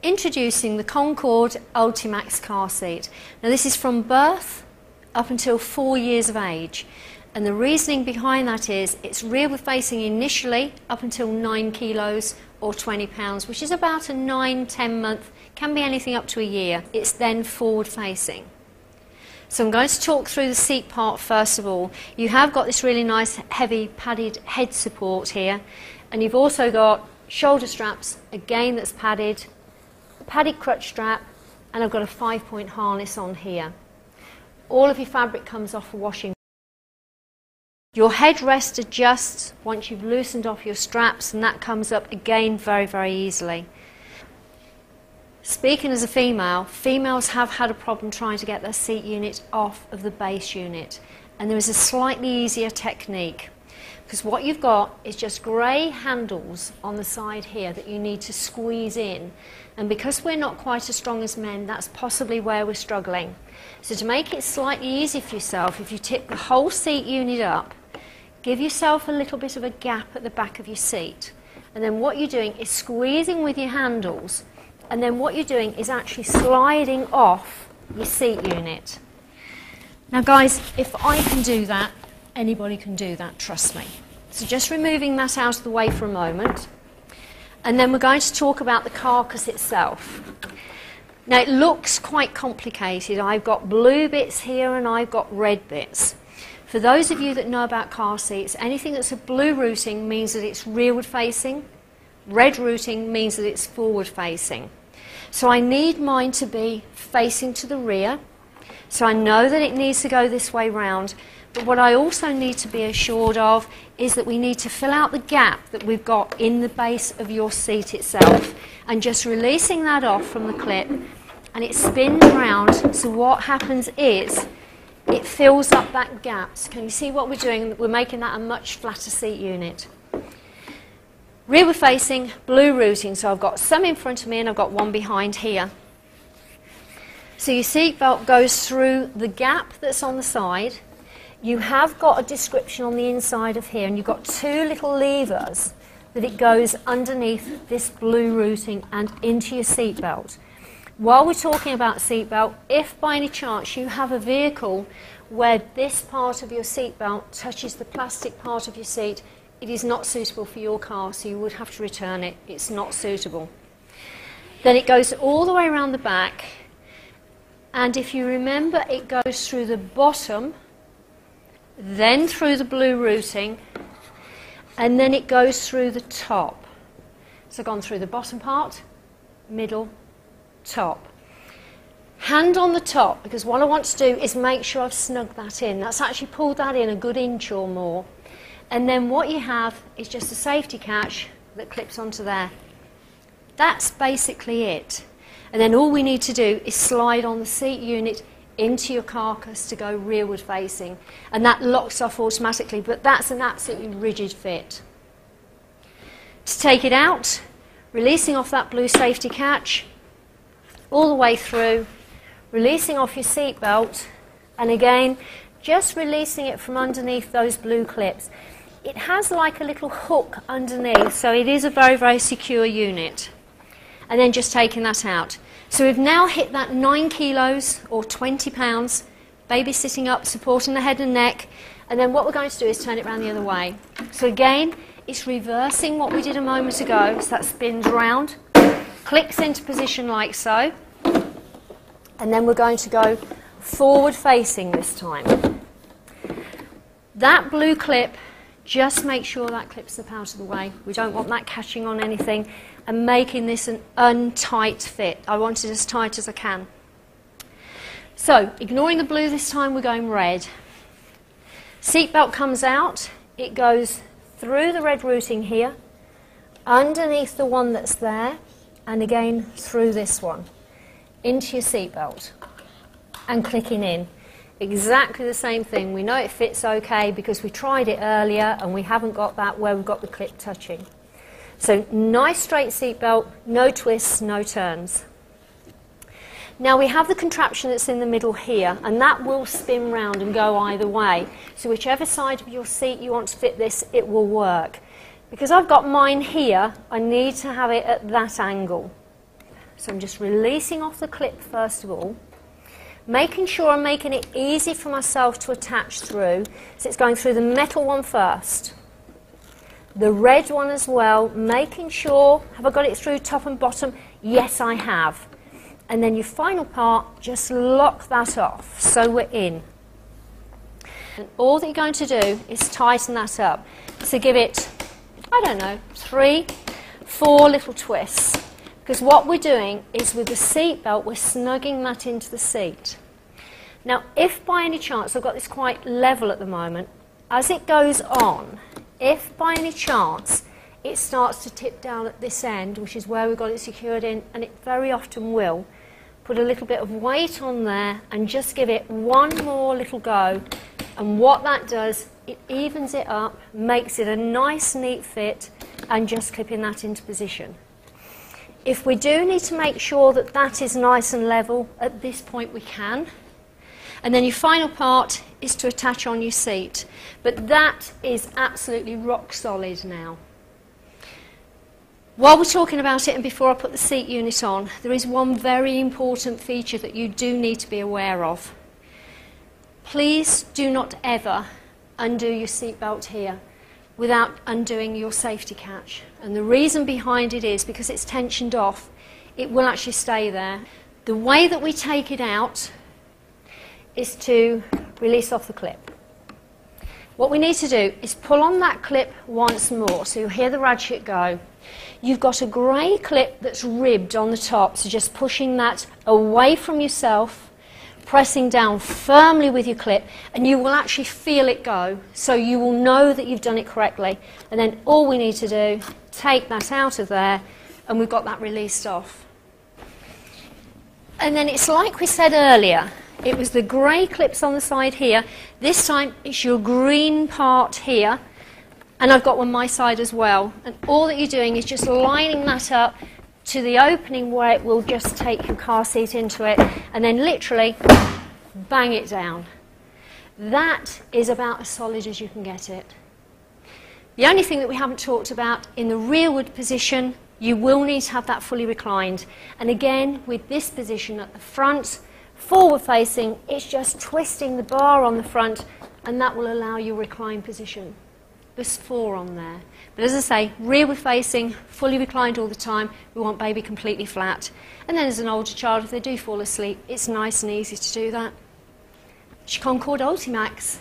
Introducing the Concord Ultimax car seat. Now this is from birth up until 4 years of age, and the reasoning behind that is it's rear facing initially up until 9 kilos or 20 pounds, which is about a 9-10 month, can be anything up to a year. It's then forward facing. So I'm going to talk through the seat part first of all. You have got this really nice heavy padded head support here, and you've also got shoulder straps, again that's padded, a padded crutch strap, and I've got a 5-point harness on here. All of your fabric comes off for washing. Your headrest adjusts once you've loosened off your straps, and that comes up again very, very easily. Speaking as a female, females have had a problem trying to get their seat unit off of the base unit, and there is a slightly easier technique, because what you've got is just grey handles on the side here that you need to squeeze in, and because we're not quite as strong as men, that's possibly where we're struggling. So to make it slightly easier for yourself, if you tip the whole seat unit up, give yourself a little bit of a gap at the back of your seat, and then what you're doing is squeezing with your handles, and then what you're doing is actually sliding off your seat unit. Now guys, if I can do that, anybody can do that, trust me. So just removing that out of the way for a moment, and then we're going to talk about the carcass itself. Now it looks quite complicated. I've got blue bits here and I've got red bits. For those of you that know about car seats, anything that's a blue routing means that it's rearward facing, red routing means that it's forward facing. So I need mine to be facing to the rear, so I know that it needs to go this way round, but what I also need to be assured of is that we need to fill out the gap that we've got in the base of your seat itself, and just releasing that off from the clip, and it spins round, so what happens is it fills up that gap. So can you see what we're doing? We're making that a much flatter seat unit. Rearward facing, blue routing, so I've got some in front of me and I've got one behind here. So your seat belt goes through the gap that's on the side. You have got a description on the inside of here, and you've got two little levers that it goes underneath this blue routing and into your seat belt. While we're talking about seat belt, if by any chance you have a vehicle where this part of your seat belt touches the plastic part of your seat, it is not suitable for your car, so you would have to return it. It's not suitable. Then it goes all the way around the back, and if you remember, it goes through the bottom, then through the blue routing, and then it goes through the top. So gone through the bottom part, middle, top. Hand on the top, because what I want to do is make sure I've snugged that in. That's actually pulled that in a good inch or more. And then what you have is just a safety catch that clips onto there. That's basically it. And then all we need to do is slide on the seat unit into your carcass to go rearward facing. And that locks off automatically, but that's an absolutely rigid fit. To take it out, releasing off that blue safety catch, all the way through, releasing off your seat belt, and again, just releasing it from underneath those blue clips. It has like a little hook underneath, so it is a very, very secure unit. And then just taking that out. So we've now hit that 9 kilos or 20 pounds, baby sitting up, supporting the head and neck, and then what we're going to do is turn it around the other way. So again, it's reversing what we did a moment ago, so that spins round, clicks into position like so, and then we're going to go forward facing this time. That blue clip, just make sure that clips up out of the way. We don't want that catching on anything and making this an untight fit. I want it as tight as I can. So, ignoring the blue this time, we're going red. Seatbelt comes out, it goes through the red routing here, underneath the one that's there, and again through this one, into your seatbelt, and clicking in. Exactly the same thing. We know it fits okay because we tried it earlier and we haven't got that where we've got the clip touching. So nice straight seatbelt, no twists, no turns. Now we have the contraption that's in the middle here, and that will spin round and go either way. So whichever side of your seat you want to fit this, it will work. Because I've got mine here, I need to have it at that angle. So I'm just releasing off the clip first of all, making sure I'm making it easy for myself to attach through. So it's going through the metal one first, the red one as well, making sure, have I got it through top and bottom? Yes, I have. And then your final part, just lock that off, so we're in. And all that you're going to do is tighten that up. So give it, I don't know, 3, 4 little twists. Because what we're doing is with the seat belt, we're snugging that into the seat. Now, if by any chance, I've got this quite level at the moment, as it goes on, if by any chance it starts to tip down at this end, which is where we've got it secured in, and it very often will, put a little bit of weight on there and just give it one more little go. And what that does, it evens it up, makes it a nice neat fit, and just clipping that into position. If we do need to make sure that that is nice and level, at this point we can. And then your final part is to attach on your seat. But that is absolutely rock solid now. While we're talking about it and before I put the seat unit on, there is one very important feature that you do need to be aware of. Please do not ever undo your seat belt here without undoing your safety catch. And the reason behind it is because it's tensioned off, it will actually stay there. The way that we take it out is to release off the clip. What we need to do is pull on that clip once more, so you'll hear the ratchet go. You've got a grey clip that's ribbed on the top, so just pushing that away from yourself, pressing down firmly with your clip, and you will actually feel it go, so you will know that you've done it correctly. And then all we need to do, take that out of there, and we've got that released off. And then it's like we said earlier, it was the grey clips on the side here. This time it's your green part here, and I've got one my side as well. And all that you're doing is just lining that up to the opening where it will just take your car seat into it, and then literally bang it down. That is about as solid as you can get it. The only thing that we haven't talked about, in the rearward position, you will need to have that fully reclined. And again, with this position at the front, forward facing, it's just twisting the bar on the front, and that will allow your reclined position. There's 4 on there. But as I say, rearward facing, fully reclined all the time. We want baby completely flat. And then as an older child, if they do fall asleep, it's nice and easy to do that. It's your Concord Ultimax.